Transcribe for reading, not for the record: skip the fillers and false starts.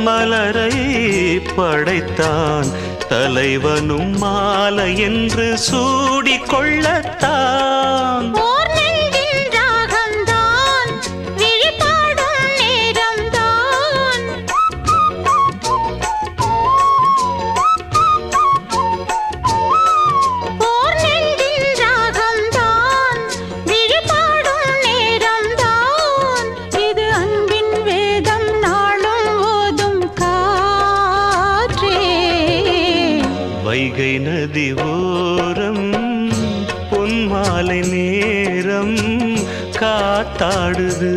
மலரை படைத்தான் தலைவனும் மாலை என்று சூடிக்கொள்ளத்தான். வைகை நதி ஓரம் பொன்மாலை நேரம் காத்தாடுது.